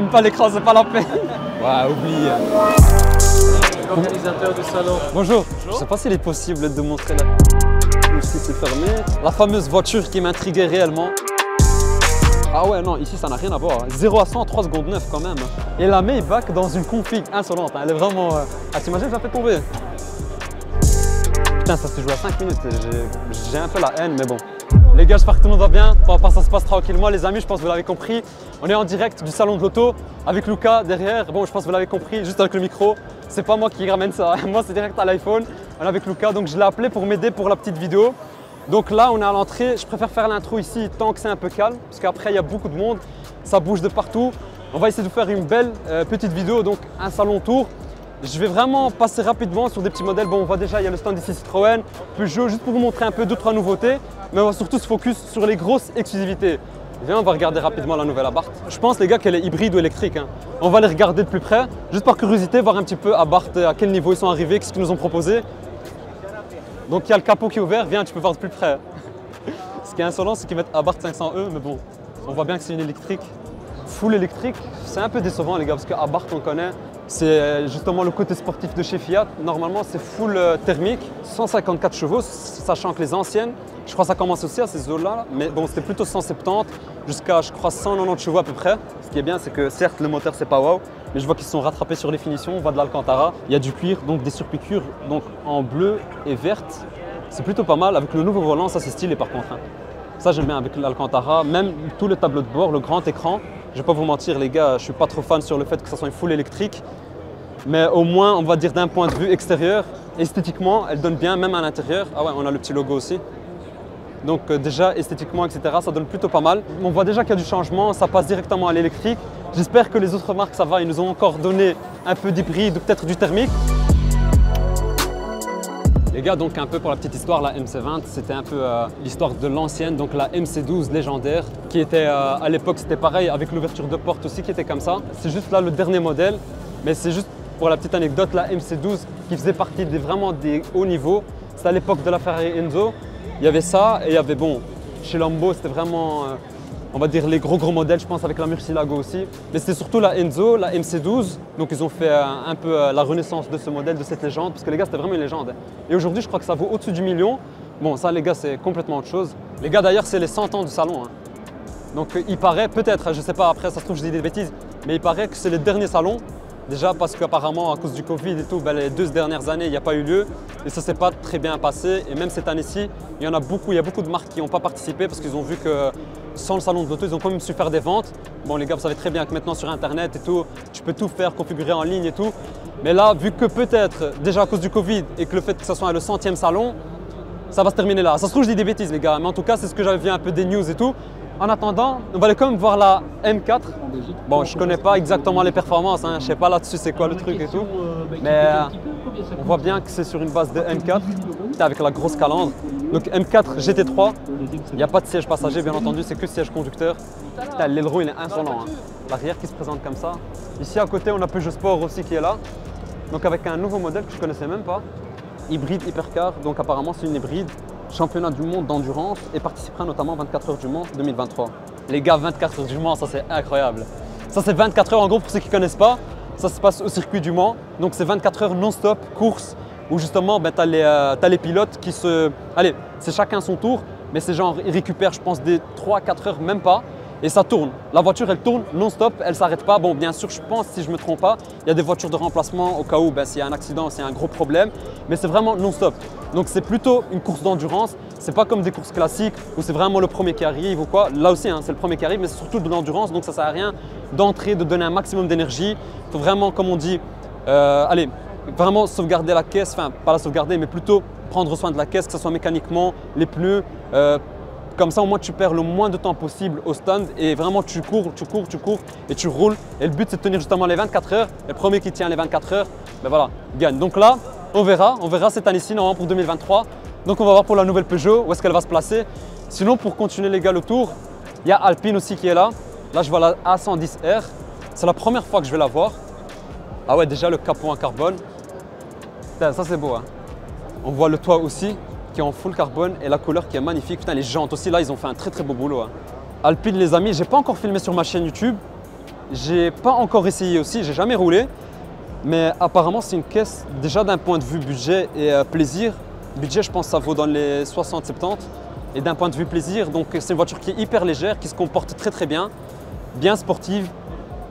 filme pas l'écran, c'est pas la peine. Ouais, oublie. Organisateur du salon. Bonjour. Je sais pas s'il est possible de montrer là. Ici c'est fermé. La fameuse voiture qui m'intriguait réellement. Ah ouais, non, ici ça n'a rien à voir. 0 à 100, 3 secondes 9 quand même. Et la Maybach dans une config insolente. Elle est vraiment. Ah, t'imagines, je la fais tomber. Putain, ça se joue à 5 minutes. J'ai un peu la haine, mais bon. Les gars, j'espère que tout le monde va bien. Ça se passe tranquillement, les amis. Je pense que vous l'avez compris. On est en direct du salon de l'auto avec Lucas derrière. Bon, je pense que vous l'avez compris, juste avec le micro. C'est pas moi qui ramène ça. Moi, c'est direct à l'iPhone. On est avec Lucas, donc je l'ai appelé pour m'aider pour la petite vidéo. Donc là, on est à l'entrée. Je préfère faire l'intro ici tant que c'est un peu calme, parce qu'après, il y a beaucoup de monde. Ça bouge de partout. On va essayer de faire une belle petite vidéo, donc un salon tour. Je vais vraiment passer rapidement sur des petits modèles. Bon, on voit déjà, il y a le stand ici Citroën, Peugeot, juste pour vous montrer un peu 2-3 nouveautés. Mais on va surtout se focus sur les grosses exclusivités. Viens, on va regarder rapidement la nouvelle Abarth. Je pense, les gars, qu'elle est hybride ou électrique. On va les regarder de plus près, juste par curiosité, voir un petit peu Abarth, à quel niveau ils sont arrivés, qu'est-ce qu'ils nous ont proposé. Donc, il y a le capot qui est ouvert. Viens, tu peux voir de plus près. Ce qui est insolent, c'est qu'ils mettent Abarth 500e, mais bon, on voit bien que c'est une électrique. Full électrique, c'est un peu décevant, les gars, parce que Abarth, on connaît. C'est justement le côté sportif de chez Fiat. Normalement, c'est full thermique, 154 chevaux, sachant que les anciennes, je crois que ça commence aussi à ces eaux-là, mais bon, c'était plutôt 170 jusqu'à, je crois, 190 chevaux à peu près. Ce qui est bien, c'est que certes, le moteur, c'est pas wow, mais je vois qu'ils se sont rattrapés sur les finitions. On voit de l'Alcantara, il y a du cuir, donc des surpiqûres donc en bleu et verte. C'est plutôt pas mal. Avec le nouveau volant, ça c'est stylé par contre. Ça, j'aime bien avec l'Alcantara, même tout le tableau de bord, le grand écran. Je vais pas vous mentir, les gars, je suis pas trop fan sur le fait que ça soit une full électrique. Mais au moins, on va dire d'un point de vue extérieur, esthétiquement, elle donne bien, même à l'intérieur. Ah ouais, on a le petit logo aussi. Donc déjà, esthétiquement, etc., ça donne plutôt pas mal. On voit déjà qu'il y a du changement, ça passe directement à l'électrique. J'espère que les autres marques, ça va, ils nous ont encore donné un peu d'hybride ou peut-être du thermique. Les gars, donc un peu pour la petite histoire, la MC20, c'était un peu l'histoire de l'ancienne, donc la MC12 légendaire, qui était à l'époque, c'était pareil, avec l'ouverture de porte aussi, qui était comme ça. C'est juste là le dernier modèle, mais c'est juste pour la petite anecdote, la MC12 qui faisait partie vraiment des hauts niveaux. C'était à l'époque de la Ferrari Enzo. Il y avait ça et il y avait, bon, chez Lambo, c'était vraiment, on va dire, les gros modèles, je pense, avec la Murcielago aussi. Mais c'était surtout la Enzo, la MC12. Donc ils ont fait un peu la renaissance de ce modèle, de cette légende, parce que les gars, c'était vraiment une légende. Et aujourd'hui, je crois que ça vaut au-dessus du million. Bon, ça, les gars, c'est complètement autre chose. Les gars, d'ailleurs, c'est les 100 ans du salon. Donc il paraît, peut-être, je ne sais pas, après, ça se trouve, je dis des bêtises, mais il paraît que c'est le dernier salon. Déjà parce qu'apparemment, à cause du Covid et tout, les 2 dernières années, il n'y a pas eu lieu. Et ça ne s'est pas très bien passé. Et même cette année-ci, il y a beaucoup de marques qui n'ont pas participé parce qu'ils ont vu que sans le salon de l'auto, ils ont quand même su faire des ventes. Bon, les gars, vous savez très bien que maintenant sur Internet et tout, tu peux tout faire, configurer en ligne et tout. Mais là, vu que peut-être, déjà à cause du Covid et que le fait que ce soit le 100e salon, ça va se terminer là. Ça se trouve, je dis des bêtises, les gars. Mais en tout cas, c'est ce que j'avais vu un peu des news et tout. En attendant, on va aller quand même voir la M4. Bon, je ne connais pas exactement les performances, je ne sais pas là-dessus c'est quoi le truc et tout. Mais on voit bien que c'est sur une base de M4, avec la grosse calandre. Donc M4 GT3, il n'y a pas de siège passager, bien entendu, c'est que siège conducteur. L'aileron, il est insolent. L'arrière qui se présente comme ça. Ici à côté, on a Peugeot Sport aussi qui est là. Donc avec un nouveau modèle que je ne connaissais même pas. Hybride hypercar, donc apparemment c'est une hybride. Championnat du monde d'endurance et participera notamment 24 heures du Mans 2023. Les gars, 24 heures du Mans, ça c'est incroyable. Ça c'est 24 heures en gros pour ceux qui ne connaissent pas. Ça se passe au circuit du Mans. Donc c'est 24 heures non-stop, course, où justement tu as les pilotes qui se... Allez, c'est chacun son tour, mais c'est genre, ils récupèrent je pense des 3-4 heures, même pas. Et ça tourne. La voiture, elle tourne non-stop, elle ne s'arrête pas. Bon, bien sûr, je pense, si je ne me trompe pas, il y a des voitures de remplacement au cas où s'il y a un accident, s'il y a un gros problème. Mais c'est vraiment non-stop. Donc, c'est plutôt une course d'endurance. Ce n'est pas comme des courses classiques où c'est vraiment le premier qui arrive ou quoi. Là aussi, c'est le premier qui arrive, mais c'est surtout de l'endurance. Donc, ça ne sert à rien d'entrer, de donner un maximum d'énergie. Il faut vraiment, comme on dit, allez, vraiment sauvegarder la caisse. Enfin, pas la sauvegarder, mais plutôt prendre soin de la caisse, que ce soit mécaniquement, les pneus. Comme ça, au moins, tu perds le moins de temps possible au stand et vraiment, tu cours et tu roules. Et le but, c'est de tenir justement les 24 heures. Le premier qui tient les 24 heures, ben voilà, gagne. Donc là, on verra cette année-ci, normalement pour 2023. Donc, on va voir pour la nouvelle Peugeot, où est-ce qu'elle va se placer. Sinon, pour continuer les gars le tour, il y a Alpine aussi qui est là. Là, je vois la A110R. C'est la première fois que je vais la voir. Ah ouais, déjà, le capot en carbone. Putain, ça, c'est beau. On voit le toit aussi, qui est en full carbone et la couleur qui est magnifique. Putain, les jantes aussi, là, ils ont fait un très beau boulot. Alpine, les amis, j'ai pas encore filmé sur ma chaîne YouTube. J'ai pas encore essayé aussi, j'ai jamais roulé. Mais apparemment, c'est une caisse, déjà d'un point de vue budget et plaisir. Budget, je pense que ça vaut dans les 60-70. Et d'un point de vue plaisir, donc c'est une voiture qui est hyper légère, qui se comporte très bien, bien sportive.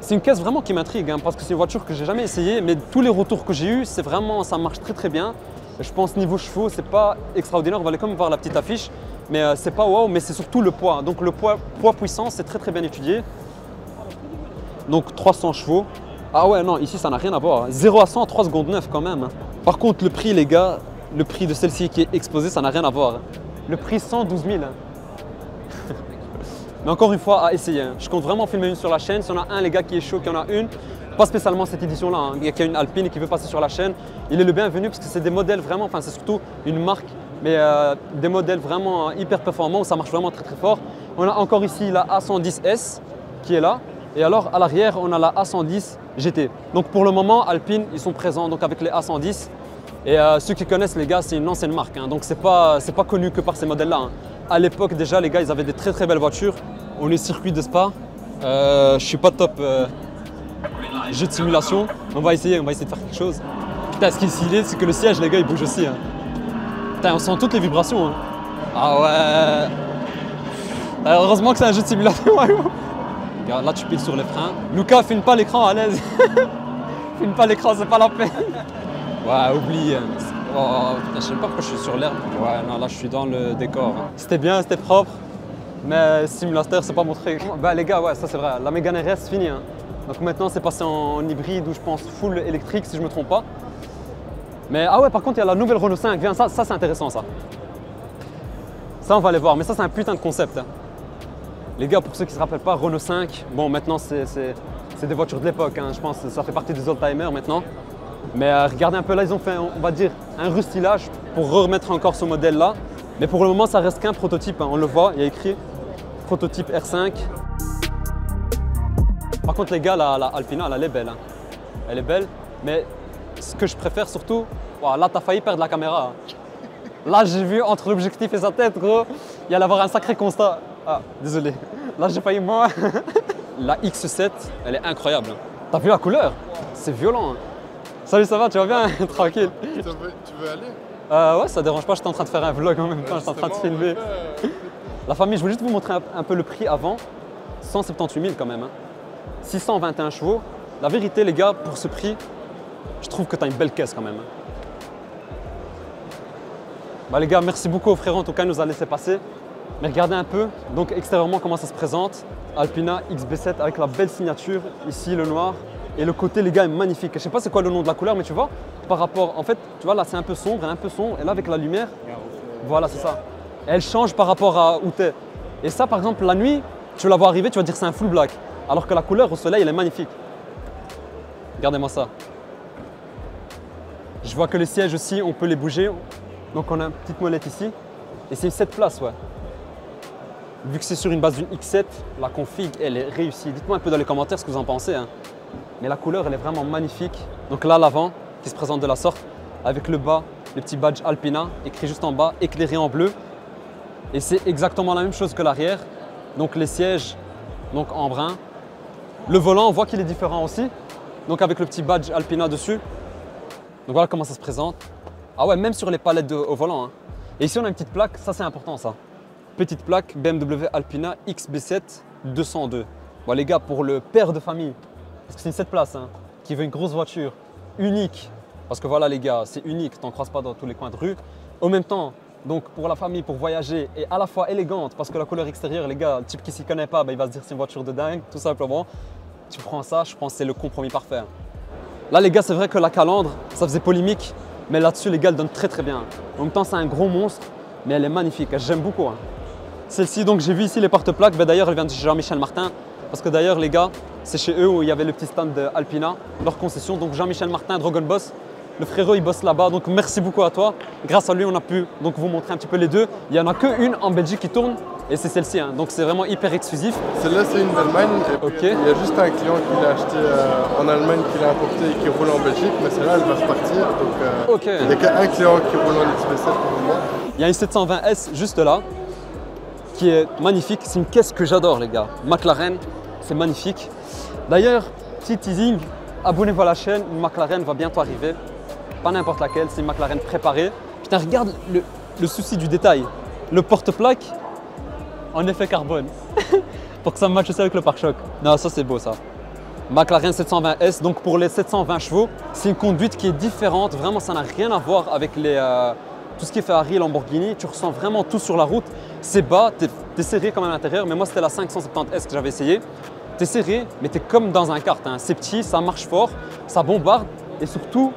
C'est une caisse vraiment qui m'intrigue, hein, parce que c'est une voiture que j'ai jamais essayée, mais tous les retours que j'ai eus, c'est vraiment, ça marche très bien. Je pense niveau chevaux, c'est pas extraordinaire, on va aller quand même voir la petite affiche, mais c'est pas wow, mais c'est surtout le poids. Donc le poids-puissance, c'est très bien étudié. Donc 300 chevaux. Ah ouais, non, ici ça n'a rien à voir. 0 à 100, 3 secondes 9 quand même. Par contre, le prix, les gars, le prix de celle-ci qui est exposée, ça n'a rien à voir. Le prix 112 000. Mais encore une fois, à essayer. Je compte vraiment filmer une sur la chaîne. Si on a un, les gars, qui est chaud, qu'il y en a une, pas spécialement cette édition-là, hein. Il y a une Alpine et qui veut passer sur la chaîne, il est le bienvenu parce que c'est des modèles vraiment, enfin c'est surtout une marque, mais des modèles vraiment hyper performants où ça marche vraiment très fort. On a encore ici la A110S qui est là. Et alors à l'arrière, on a la A110 GT. Donc pour le moment, Alpine, ils sont présents donc avec les A110. Et ceux qui connaissent, les gars, c'est une ancienne marque, hein. Donc c'est pas connu que par ces modèles-là, hein. À l'époque déjà, les gars, ils avaient des très belles voitures. On est circuit de Spa. Je suis pas top jeu de simulation. On va essayer de faire quelque chose. Putain, ce qui est stylé, c'est que le siège, les gars, il bouge aussi, hein. Putain, on sent toutes les vibrations, hein. Ah ouais. Heureusement que c'est un jeu de simulation. Regarde, là, tu piles sur les freins. Lucas, filme pas l'écran à l'aise. Filme pas l'écran, c'est pas la peine. Ouais, oublie. Oh, putain, je sais pas pourquoi je suis sur l'herbe. Ouais, non, là, je suis dans le décor, hein. C'était bien, c'était propre. Mais simulateur, c'est pas mon truc. Bah les gars, ouais, ça c'est vrai. La Mégane RS, c'est fini, hein. Donc maintenant, c'est passé en hybride ou je pense full électrique, si je me trompe pas. Mais ah ouais, par contre, il y a la nouvelle Renault 5. Viens, ça c'est intéressant, ça. Ça, on va aller voir. Mais ça, c'est un putain de concept, hein. Les gars, pour ceux qui ne se rappellent pas, Renault 5, bon, maintenant, c'est des voitures de l'époque, hein. Je pense que ça fait partie des old-timers maintenant. Mais regardez un peu, là, ils ont fait, on va dire, un restylage pour remettre encore ce modèle-là. Mais pour le moment, ça reste qu'un prototype, hein. On le voit, il y a écrit prototype R5. Par contre, les gars, la Alpina, elle est belle, hein. Elle est belle, mais ce que je préfère surtout, wow, là, t'as failli perdre la caméra, hein. Là, j'ai vu entre l'objectif et sa tête, gros, il y allait avoir un sacré constat. Ah, désolé. Là, j'ai failli moi. La X7, elle est incroyable. T'as vu la couleur? C'est violent, hein. Salut, ça va? Tu vas bien? Tranquille. Tu veux aller? Ouais, ça dérange pas, j'étais en train de faire un vlog en même temps, j'étais en train de filmer. La famille, je voulais juste vous montrer un peu le prix avant. 178 000 quand même, hein. 621 chevaux. La vérité, les gars, pour ce prix, je trouve que tu as une belle caisse quand même, hein. Bah les gars, merci beaucoup au frère en tout cas, il nous a laissé passer. Mais regardez un peu, donc extérieurement comment ça se présente. Alpina XB7 avec la belle signature, ici le noir. Et le côté, les gars, est magnifique. Je sais pas c'est quoi le nom de la couleur, mais tu vois, par rapport, en fait, tu vois là c'est un peu sombre, et là avec la lumière, voilà c'est ça. Elle change par rapport à où tu es. Et ça par exemple, la nuit, tu la vois arriver, tu vas dire c'est un full black. Alors que la couleur au soleil, elle est magnifique. Regardez-moi ça. Je vois que les sièges aussi, on peut les bouger. Donc on a une petite molette ici. Et c'est une 7 places, ouais. Vu que c'est sur une base d'une X7, la config, elle est réussie. Dites-moi un peu dans les commentaires ce que vous en pensez, hein. Mais la couleur, elle est vraiment magnifique. Donc là, l'avant, qui se présente de la sorte, avec le bas, le petit badge Alpina, écrit juste en bas, éclairé en bleu. Et c'est exactement la même chose que l'arrière. Donc les sièges, donc en brun. Le volant, on voit qu'il est différent aussi. Donc avec le petit badge Alpina dessus. Donc voilà comment ça se présente. Ah ouais, même sur les palettes au volant, hein. Et ici, on a une petite plaque, ça c'est important ça. Petite plaque BMW Alpina XB7 202. Bon les gars, pour le père de famille, parce que c'est une 7 places, hein, qui veut une grosse voiture, unique. Parce que voilà les gars, c'est unique, tu n'en croises pas dans tous les coins de rue. En même temps, donc pour la famille, pour voyager, et à la fois élégante, parce que la couleur extérieure, les gars, le type qui s'y connaît pas, bah, il va se dire c'est une voiture de dingue, tout simplement. Tu prends ça, je pense que c'est le compromis parfait. Là les gars, c'est vrai que la calandre, ça faisait polémique, mais là-dessus les gars, elle donne très bien. En même temps, c'est un gros monstre, mais elle est magnifique, j'aime beaucoup, hein. Celle-ci, donc j'ai vu ici les porte-plaques, bah, d'ailleurs elle vient de chez Jean-Michel Martin, parce que d'ailleurs les gars, c'est chez eux où il y avait le petit stand d'Alpina, leur concession. Donc Jean-Michel Martin, Dragon Boss, le frérot il bosse là-bas, donc merci beaucoup à toi. Grâce à lui, on a pu donc vous montrer un petit peu les deux. Il n'y en a qu'une en Belgique qui tourne et c'est celle-ci, hein. Donc c'est vraiment hyper exclusif. Celle-là c'est une d'Allemagne, Ok. Il y a juste un client qui l'a acheté en Allemagne, qui l'a importé et qui roule en Belgique, mais celle-là elle va repartir. Donc Ok. il n'y a qu'un client qui roule en XB7 pour le moment. Il y a une 720S juste là, qui est magnifique. C'est une caisse que j'adore les gars. McLaren, c'est magnifique. D'ailleurs, petit teasing, abonnez-vous à la chaîne, une McLaren va bientôt arriver. Pas n'importe laquelle, c'est une McLaren préparée. Putain, regarde le souci du détail. Le porte-plaque en effet carbone. Pour que ça matche aussi avec le pare-choc. Non, ça c'est beau ça. McLaren 720S, donc pour les 720 chevaux, c'est une conduite qui est différente. Vraiment, ça n'a rien à voir avec tout ce qui est Ferrari et Lamborghini. Tu ressens vraiment tout sur la route. C'est bas, tu es serré comme à l'intérieur, mais moi c'était la 570S que j'avais essayé. Tu es serré, mais tu es comme dans un kart. Hein. C'est petit, ça marche fort, ça bombarde et surtout,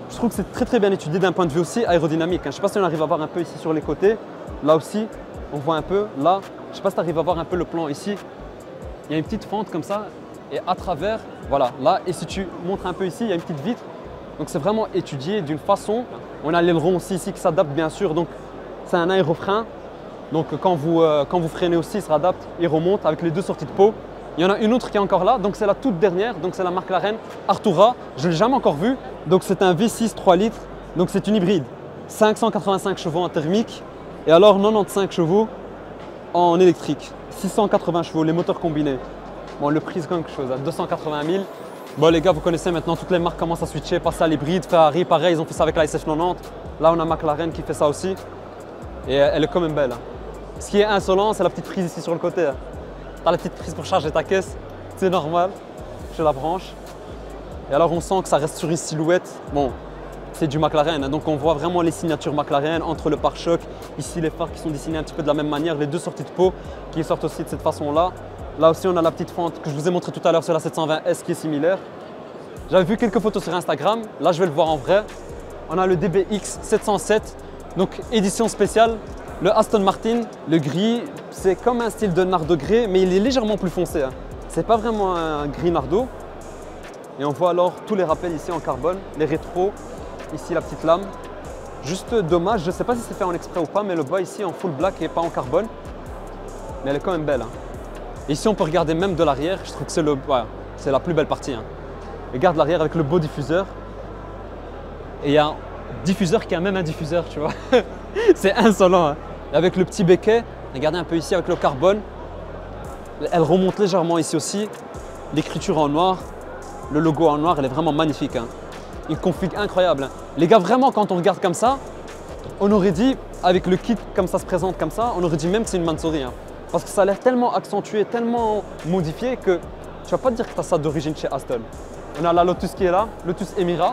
je trouve que c'est très bien étudié d'un point de vue aussi aérodynamique. Hein. Je ne sais pas si on arrive à voir un peu ici sur les côtés. Là aussi, on voit un peu. Là, je ne sais pas si tu arrives à voir un peu le plan ici. Il y a une petite fente comme ça. Et à travers, voilà, là, et si tu montres un peu ici, il y a une petite vitre. Donc c'est vraiment étudié d'une façon. On a l'aileron aussi ici qui s'adapte bien sûr. Donc c'est un aérofrein. Donc quand vous freinez aussi, il se réadapte, il remonte avec les deux sorties de pot. Il y en a une autre qui est encore là, donc c'est la toute dernière. Donc c'est la McLaren Artura. Je ne l'ai jamais encore vue. Donc c'est un V6 3 litres. Donc c'est une hybride. 585 chevaux en thermique. Et alors 95 chevaux en électrique. 680 chevaux, les moteurs combinés. Bon, le prix c'est quand même quelque chose, à 280 000. Bon les gars, vous connaissez maintenant, toutes les marques commencent à switcher, passer à l'hybride. Ferrari, pareil, ils ont fait ça avec la SF90. Là, on a McLaren qui fait ça aussi. Et elle est quand même belle. Hein. Ce qui est insolent, c'est la petite prise ici sur le côté. Hein. Tu as la petite prise pour charger ta caisse, c'est normal, je la branche. Et alors on sent que ça reste sur une silhouette. Bon, c'est du McLaren, hein. Donc on voit vraiment les signatures McLaren entre le pare-choc. Ici, les phares qui sont dessinés un petit peu de la même manière, les deux sorties de pot qui sortent aussi de cette façon-là. Là aussi, on a la petite fente que je vous ai montré tout à l'heure sur la 720S qui est similaire. J'avais vu quelques photos sur Instagram. Là, je vais le voir en vrai. On a le DBX 707, donc édition spéciale. Le Aston Martin, le gris, c'est comme un style de Nardo grey, mais il est légèrement plus foncé. Hein. C'est pas vraiment un gris Nardo. Et on voit alors tous les rappels ici en carbone, les rétros. Ici, la petite lame. Juste dommage, je ne sais pas si c'est fait en exprès ou pas, mais le bas ici en full black et pas en carbone. Mais elle est quand même belle. Hein. Ici, on peut regarder même de l'arrière. Je trouve que c'est la plus belle partie. Hein. Regarde l'arrière avec le beau diffuseur. Et il y a un diffuseur qui a même un diffuseur, tu vois. C'est insolent. Hein. Et avec le petit béquet, regardez un peu ici avec le carbone. Elle remonte légèrement ici aussi. L'écriture en noir, le logo en noir, elle est vraiment magnifique. Hein. Une config incroyable. Hein. Les gars, vraiment, quand on regarde comme ça, on aurait dit, avec le kit comme ça se présente comme ça, on aurait dit même que c'est une Mansory. Hein. Parce que ça a l'air tellement accentué, tellement modifié que tu vas pas te dire que tu as ça d'origine chez Aston. On a la Lotus qui est là, Lotus Emira.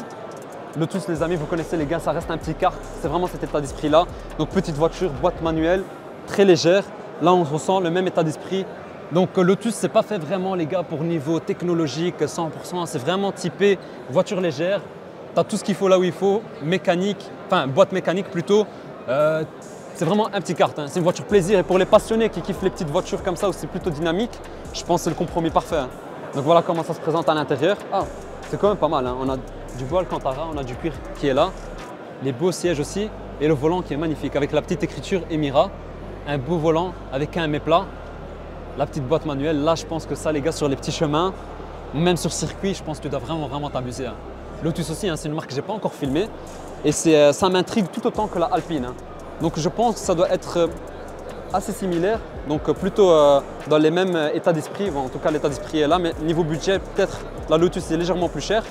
Lotus, les amis, vous connaissez les gars, ça reste un petit kart. C'est vraiment cet état d'esprit là. Donc petite voiture, boîte manuelle, très légère. Là, on ressent le même état d'esprit. Donc Lotus, c'est pas fait vraiment les gars pour niveau technologique 100%. C'est vraiment typé voiture légère. Tu as tout ce qu'il faut là où il faut, mécanique, enfin boîte mécanique plutôt. C'est vraiment un petit kart, hein. C'est une voiture plaisir et pour les passionnés qui kiffent les petites voitures comme ça où c'est plutôt dynamique, je pense que c'est le compromis parfait. Hein. Donc voilà comment ça se présente à l'intérieur. Ah, c'est quand même pas mal, hein. On a du bois Alcantara, on a du cuir qui est là, les beaux sièges aussi et le volant qui est magnifique avec la petite écriture Emira, un beau volant avec un méplat, la petite boîte manuelle. Là, je pense que ça les gars sur les petits chemins, même sur circuit, je pense que tu dois vraiment t'amuser. Hein. Lotus aussi, hein, c'est une marque que je n'ai pas encore filmée et ça m'intrigue tout autant que la Alpine. Hein. Donc je pense que ça doit être assez similaire, donc plutôt dans les mêmes états d'esprit. Bon, en tout cas, l'état d'esprit est là, mais niveau budget, peut-être la Lotus est légèrement plus chère.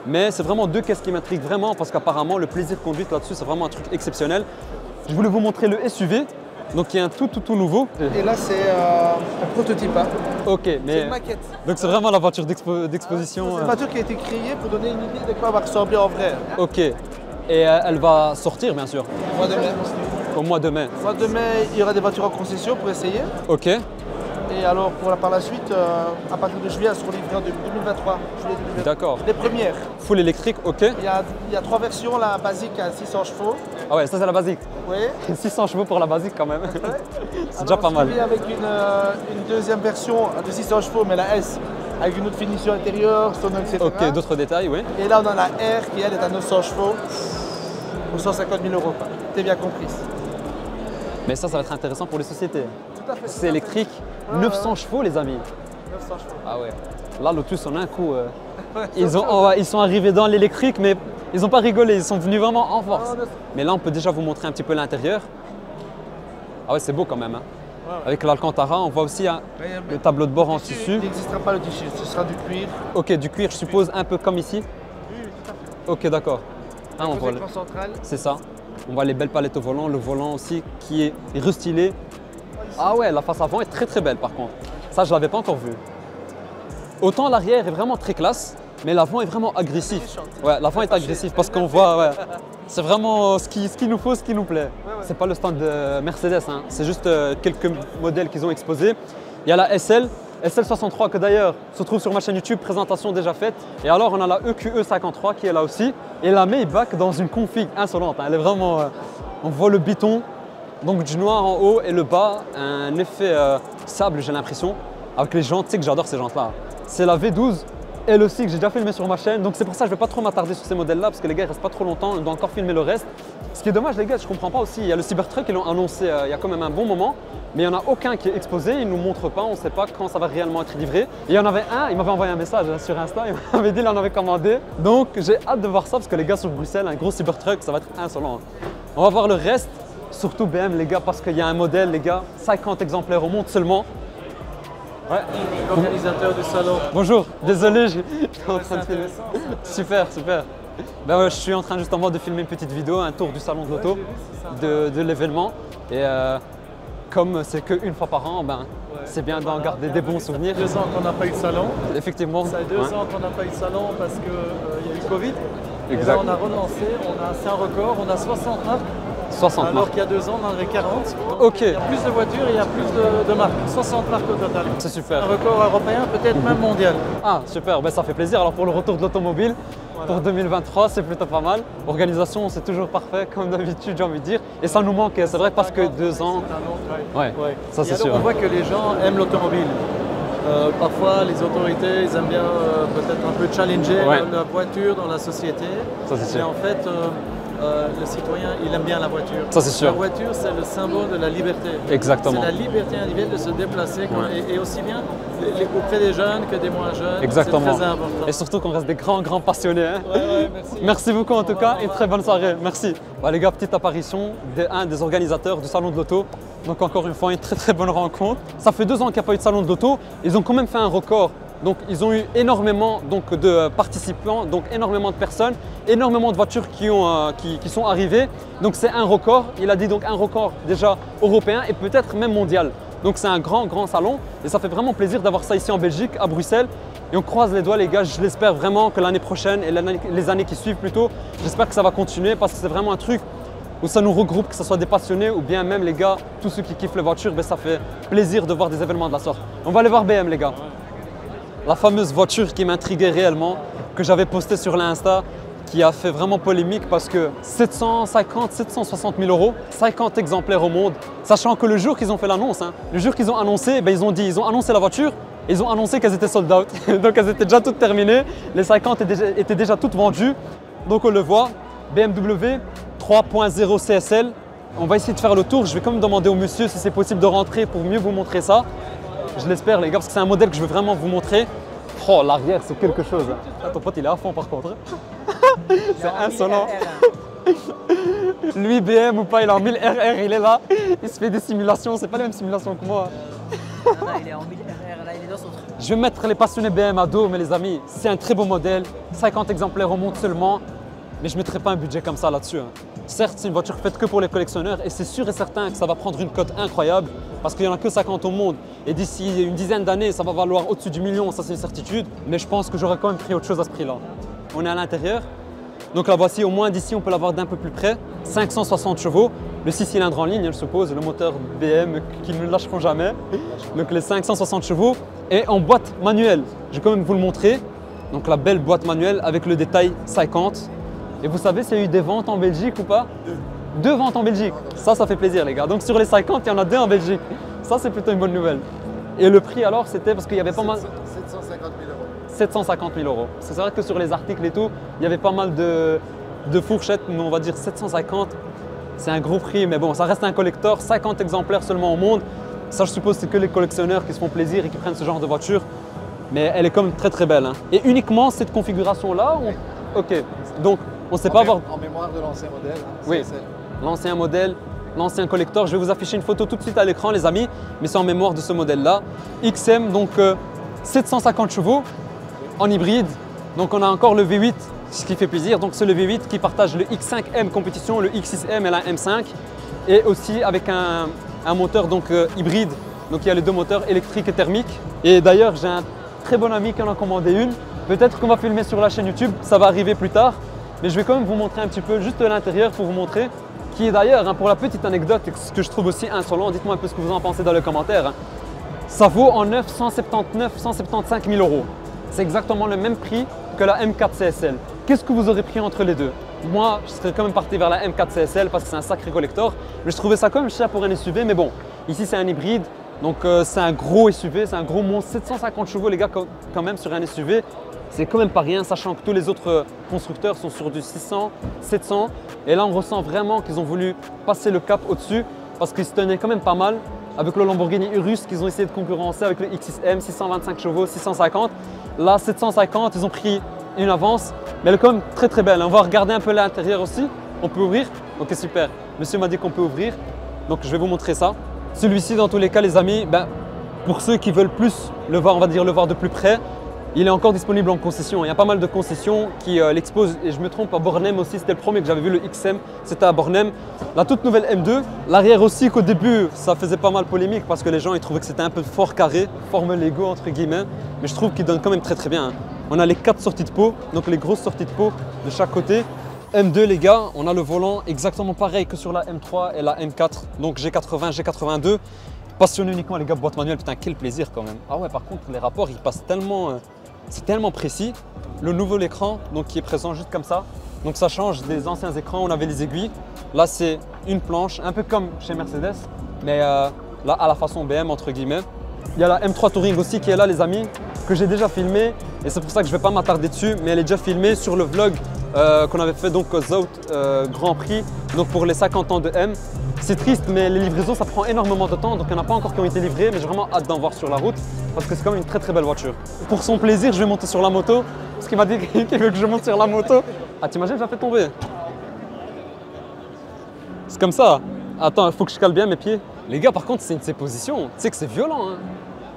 Mais c'est vraiment deux caisses qui m'intriguent vraiment parce qu'apparemment, le plaisir de conduite là-dessus, c'est vraiment un truc exceptionnel. Je voulais vous montrer le SUV, donc qui est un tout nouveau. Et là, c'est un prototype. Hein. Ok, mais c'est une maquette. Donc c'est vraiment la voiture d'exposition. C'est une voiture qui a été créée pour donner une idée de quoi va ressembler en vrai. Ok, et elle va sortir bien sûr. Au mois de mai. Au mois de mai. Au mois de mai, il y aura des voitures en concession pour essayer. Ok. Et alors par la suite, à partir de juillet, elles seront livrées en 2023. Juillet 2023. D'accord. Les premières. Full électrique, ok. Il y a 3 versions, la basique à 600 chevaux. Ah ouais, ça c'est la basique. Oui. 600 chevaux pour la basique quand même. Ouais. C'est déjà pas mal. Avec une deuxième version de 600 chevaux, mais la S, avec une autre finition intérieure, sono, etc. Ok, d'autres détails, oui. Et là, on a la R qui, elle, est à 900 chevaux pour 150 000 €. T'es bien comprise. Mais ça va être intéressant pour les sociétés. Tout à fait. C'est électrique. 900 chevaux, les amis. 900 chevaux. Ah ouais. Là, Lotus, en un coup, ils sont arrivés dans l'électrique, mais ils n'ont pas rigolé. Ils sont venus vraiment en force. Mais là, on peut déjà vous montrer un petit peu l'intérieur. Ah ouais, c'est beau quand même. Hein. avec l'Alcantara. On voit aussi le tableau de bord en tissu. Il n'existera pas le tissu, ce sera du cuir. Ok, du cuir, je suppose, un peu comme ici. Oui, tout à fait. Ok, d'accord. Ah, on voit l'écran central. c'est ça. On voit les belles palettes au volant, le volant aussi qui est restylé. Ah ouais, la face avant est très très belle par contre. Ça, je ne l'avais pas encore vu. Autant l'arrière est vraiment très classe, mais l'avant est vraiment agressif. Ouais, l'avant est agressif parce qu'on voit, ouais, c'est vraiment ce qu'il nous faut, ce qui nous plaît. C'est pas le stand de Mercedes, hein. C'est juste quelques modèles qu'ils ont exposés. Il y a la SL63 que d'ailleurs se trouve sur ma chaîne YouTube, présentation déjà faite. Et alors on a la EQE53 qui est là aussi. Et la Maybach dans une config insolente, hein. Elle est vraiment, on voit le biton, donc du noir en haut et le bas, un effet sable j'ai l'impression. Avec les jantes, tu sais que j'adore ces jantes là. C'est la V12. Elle aussi que j'ai déjà filmé sur ma chaîne, donc c'est pour ça que je ne vais pas trop m'attarder sur ces modèles-là parce que les gars ils restent pas trop longtemps, on doit encore filmer le reste. Ce qui est dommage les gars, je comprends pas aussi, il y a le Cybertruck, ils l'ont annoncé il y a quand même un bon moment, mais il n'y en a aucun qui est exposé, ils ne nous montrent pas, on ne sait pas quand ça va réellement être livré. Et il y en avait un, il m'avait envoyé un message sur Insta, il m'avait dit qu'il en avait commandé, donc j'ai hâte de voir ça parce que les gars sur Bruxelles, un gros Cybertruck, ça va être insolent. On va voir le reste, surtout BM les gars, parce qu'il y a un modèle les gars, 50 exemplaires au monde seulement. Ouais. L'organisateur du salon. Bonjour, désolé, j'étais en train de filmer. Super, super. Ben ouais, je suis en train justement de filmer une petite vidéo, un tour du salon de l'auto, de l'événement. Et comme c'est qu'une fois par an, ben, c'est bien d'en garder des bons souvenirs. 2 ans qu'on n'a pas eu de salon. Effectivement. Ça fait 2 ans qu'on n'a pas eu de salon parce qu'il y a eu Covid. Exact. Et là on a relancé, c'est un record, on a 60 marques. 60 alors marques. qu'il y a 2 ans on en avait 40. Donc, Ok. il y a plus de voitures et il y a plus de marques. 60 marques au total. C'est super. Un record européen, peut-être même mondial. Ah super, ben, ça fait plaisir. Alors pour le retour de l'automobile, pour 2023, c'est plutôt pas mal. Organisation, c'est toujours parfait, comme d'habitude, j'ai envie de dire. Et ça nous manque, c'est vrai, parce que 2 ans. C'est un long travail. Ouais, ça c'est Et alors, sûr. on voit que les gens aiment l'automobile. Parfois, les autorités, ils aiment bien peut-être un peu challenger la voiture dans la société. Ça c'est Mais sûr. en fait, le citoyen, il aime bien la voiture. Ça c'est sûr. La voiture, c'est le symbole de la liberté. Exactement. C'est la liberté individuelle de se déplacer et aussi bien auprès des jeunes que des moins jeunes. Exactement. C'est très important. Et surtout qu'on reste des grands passionnés. Hein. Merci. Merci beaucoup en tout cas et très bonne soirée. Merci. Bah, les gars, petite apparition d'un des organisateurs du salon de l'auto. Donc encore une fois, une très bonne rencontre. Ça fait 2 ans qu'il n'y a pas eu de salon de l'auto. Ils ont quand même fait un record. Donc ils ont eu énormément de participants, donc énormément de personnes, énormément de voitures qui sont arrivées. Donc c'est un record. Il a dit donc un record déjà européen et peut-être même mondial. Donc c'est un grand salon et ça fait vraiment plaisir d'avoir ça ici en Belgique, à Bruxelles. Et on croise les doigts les gars, je l'espère vraiment que l'année prochaine et les années qui suivent plutôt, j'espère que ça va continuer parce que c'est vraiment un truc où ça nous regroupe, que ce soit des passionnés ou bien même les gars, tous ceux qui kiffent les voitures, ben, ça fait plaisir de voir des événements de la sorte. On va aller voir BM les gars. La fameuse voiture qui m'intriguait réellement, que j'avais postée sur l'Insta, qui a fait vraiment polémique parce que 760 000 euros, 50 exemplaires au monde, sachant que le jour qu'ils ont fait l'annonce, le jour qu'ils ont annoncé, ben ils ont annoncé la voiture, et ils ont annoncé qu'elles étaient sold out, donc elles étaient déjà toutes terminées, les 50 étaient déjà toutes vendues, donc on le voit, BMW 3.0 CSL. On va essayer de faire le tour, je vais quand même demander au monsieur si c'est possible de rentrer pour mieux vous montrer ça. Je l'espère les gars, parce que c'est un modèle que je veux vraiment vous montrer. Oh, l'arrière, c'est quelque chose. Ah, ton pote, il est à fond par contre. C'est insolent. Lui, BM ou pas, il est en 1000 RR, il est là. Il se fait des simulations, c'est pas les mêmes simulations que moi. Non, il est en 1000 RR, là, il est dans son truc. Je vais mettre les passionnés BM à dos, mais les amis, c'est un très beau modèle. 50 exemplaires au monde seulement. Mais je ne mettrai pas un budget comme ça là-dessus. Certes, c'est une voiture faite que pour les collectionneurs et c'est sûr et certain que ça va prendre une cote incroyable parce qu'il n'y en a que 50 au monde et d'ici une dizaine d'années, ça va valoir au-dessus du million, ça c'est une certitude. Mais je pense que j'aurais quand même pris autre chose à ce prix-là. On est à l'intérieur. Donc la voici, au moins d'ici, on peut la voir d'un peu plus près. 560 chevaux, le 6 cylindres en ligne, je suppose, le moteur BM qui ne lâcheront jamais. Donc les 560 chevaux et en boîte manuelle. Je vais quand même vous le montrer. Donc la belle boîte manuelle avec le détail 50. Et vous savez s'il y a eu des ventes en Belgique ou pas? 2 ventes en Belgique. Ça fait plaisir les gars. Donc sur les 50, il y en a 2 en Belgique. Ça, c'est plutôt une bonne nouvelle. Et le prix alors, c'était parce qu'il y avait pas mal… 750 000 euros. 750 000 euros. C'est vrai que sur les articles et tout, il y avait pas mal de fourchettes, mais on va dire 750. C'est un gros prix, mais bon, ça reste un collector. 50 exemplaires seulement au monde. Ça, je suppose, c'est que les collectionneurs qui se font plaisir et qui prennent ce genre de voiture. Mais elle est quand même très belle. Et uniquement cette configuration-là, ok. Donc, on ne sait pas avoir… En mémoire de l'ancien modèle. Oui, l'ancien modèle. l'ancien collector. Je vais vous afficher une photo tout de suite à l'écran les amis, mais c'est en mémoire de ce modèle-là. XM, donc 750 chevaux en hybride. Donc on a encore le V8, ce qui fait plaisir. Donc c'est le V8 qui partage le X5M compétition, le X6M et la M5. Et aussi avec un moteur donc, hybride. Donc il y a les deux moteurs électriques et thermiques. Et d'ailleurs j'ai un très bon ami qui en a commandé une. Peut-être qu'on va filmer sur la chaîne YouTube, ça va arriver plus tard. Mais je vais quand même vous montrer un petit peu juste l'intérieur pour vous montrer. Qui est d'ailleurs, hein, pour la petite anecdote, ce que je trouve aussi insolent, dites-moi un peu ce que vous en pensez dans les commentaires. Hein. Ça vaut en neuf 175 000 €. C'est exactement le même prix que la M4 CSL. Qu'est-ce que vous aurez pris entre les deux? Moi, je serais quand même parti vers la M4 CSL parce que c'est un sacré collector. Mais je trouvais ça quand même cher pour un SUV. Mais bon, ici c'est un hybride. Donc c'est un gros SUV, c'est un gros monstre. 750 chevaux les gars quand même sur un SUV. C'est quand même pas rien, sachant que tous les autres constructeurs sont sur du 600, 700. Et là, on ressent vraiment qu'ils ont voulu passer le cap au-dessus parce qu'ils se tenaient quand même pas mal avec le Lamborghini Urus qu'ils ont essayé de concurrencer avec le X6M, 625 chevaux, 650. Là, 750, ils ont pris une avance, mais elle est quand même très très belle. On va regarder un peu l'intérieur aussi. On peut ouvrir? Ok, super. Monsieur m'a dit qu'on peut ouvrir, donc je vais vous montrer ça. Celui-ci, dans tous les cas, les amis, pour ceux qui veulent plus le voir, on va dire le voir de plus près, il est encore disponible en concession. Il y a pas mal de concessions qui l'exposent. Et je me trompe, à Bornem aussi, c'était le premier que j'avais vu, le XM, c'était à Bornem. La toute nouvelle M2. L'arrière aussi, qu'au début, ça faisait pas mal polémique parce que les gens ils trouvaient que c'était un peu fort carré, forme Lego entre guillemets. Mais je trouve qu'il donne quand même très très bien. Hein. On a les 4 sorties de peau, donc les grosses sorties de peau de chaque côté. M2 les gars, on a le volant exactement pareil que sur la M3 et la M4. Donc G80, G82. Passionné uniquement les gars, boîte manuelle, putain quel plaisir quand même. Ah ouais, par contre les rapports ils passent tellement... c'est tellement précis. Le nouveau écran donc, qui est présent juste comme ça. Donc ça change des anciens écrans, on avait les aiguilles. Là c'est une planche, un peu comme chez Mercedes, mais là à la façon BM entre guillemets. Il y a la M3 Touring aussi qui est là les amis, que j'ai déjà filmé. Et c'est pour ça que je ne vais pas m'attarder dessus, mais elle est déjà filmée sur le vlog qu'on avait fait donc au Zout Grand Prix, donc pour les 50 ans de M. C'est triste, mais les livraisons, ça prend énormément de temps, donc il n'y en a pas encore qui ont été livrés, mais j'ai vraiment hâte d'en voir sur la route, parce que c'est quand même une très très belle voiture. Pour son plaisir, je vais monter sur la moto, parce qu'il m'a dit qu'il veut que je monte sur la moto. Ah, t'imagines, j'ai fait tomber. C'est comme ça. Attends, il faut que je cale bien mes pieds. Les gars, par contre, c'est une de ces positions, tu sais que c'est violent. Hein.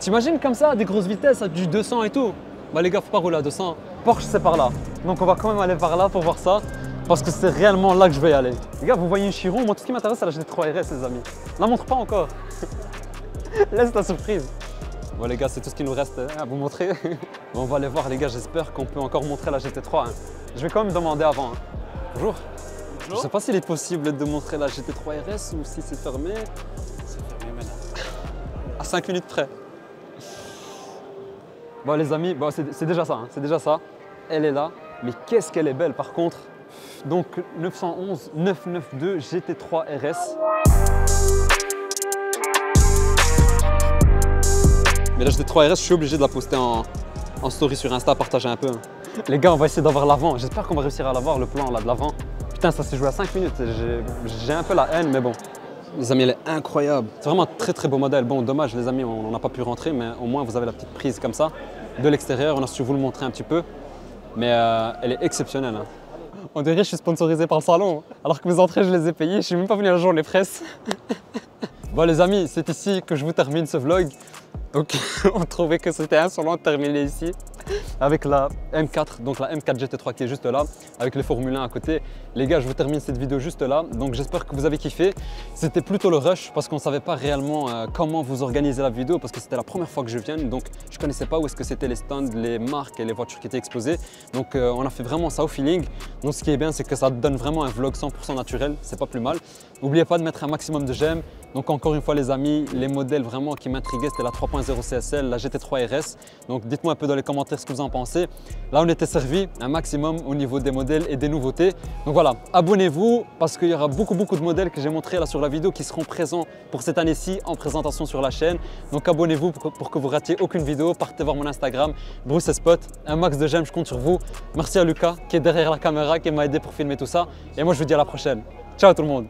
T'imagines comme ça, à des grosses vitesses, à du 200 et tout. Bah les gars, faut pas rouler à 200. Porsche, c'est par là. Donc on va quand même aller par là pour voir ça. Parce que c'est réellement là que je vais y aller. Les gars, vous voyez une Chiron, moi tout ce qui m'intéresse c'est la GT3 RS les amis. La montre pas encore. Laisse la surprise. Bon les gars, c'est tout ce qu'il nous reste à vous montrer. Bon, on va aller voir les gars, j'espère qu'on peut encore montrer la GT3. Hein. Je vais quand même demander avant. Hein. Bonjour. Bonjour. Je sais pas s'il est possible de montrer la GT3 RS ou si c'est fermé. C'est fermé maintenant. À 5 minutes près. Bon les amis, bon, c'est déjà ça, hein. C'est déjà ça. Elle est là, mais qu'est-ce qu'elle est belle par contre. Donc 911 992 GT3 RS. Mais la GT3 RS, je suis obligé de la poster en story sur Insta, partager un peu. Les gars, on va essayer d'avoir l'avant. J'espère qu'on va réussir à l'avoir, le plan là de l'avant. Putain, ça s'est joué à 5 minutes. J'ai un peu la haine, mais bon. Les amis, elle est incroyable. C'est vraiment un très très beau modèle. Bon, dommage les amis, on n'a pas pu rentrer, mais au moins vous avez la petite prise comme ça. De l'extérieur, on a su vous le montrer un petit peu. Mais elle est exceptionnelle. Hein. On dirait que je suis sponsorisé par le salon, alors que mes entrées, je les ai payées. Je suis même pas venu un jour les presse. Bon les amis, c'est ici que je vous termine ce vlog. Donc on trouvait que c'était insolent de terminer ici avec la M4, donc la M4 GT3 qui est juste là, avec les Formule 1 à côté. Les gars, je vous termine cette vidéo juste là, donc j'espère que vous avez kiffé. C'était plutôt le rush parce qu'on ne savait pas réellement comment vous organiser la vidéo parce que c'était la première fois que je viens, donc je ne connaissais pas où est-ce que c'était les stands, les marques et les voitures qui étaient exposées. Donc on a fait vraiment ça au feeling. Donc ce qui est bien, c'est que ça donne vraiment un vlog 100% naturel, c'est pas plus mal. N'oubliez pas de mettre un maximum de j'aime. Donc encore une fois les amis, les modèles vraiment qui m'intriguaient, c'était la 3.0 CSL, la GT3 RS. Donc dites-moi un peu dans les commentaires ce que vous en pensez. Là on était servi un maximum au niveau des modèles et des nouveautés. Donc voilà, abonnez-vous parce qu'il y aura beaucoup de modèles que j'ai montrés là sur la vidéo qui seront présents pour cette année-ci en présentation sur la chaîne. Donc abonnez-vous pour que vous ratiez aucune vidéo. Partez voir mon Instagram, Bruce Spot. Un max de j'aime, je compte sur vous. Merci à Lucas qui est derrière la caméra, qui m'a aidé pour filmer tout ça. Et moi je vous dis à la prochaine. Ciao tout le monde.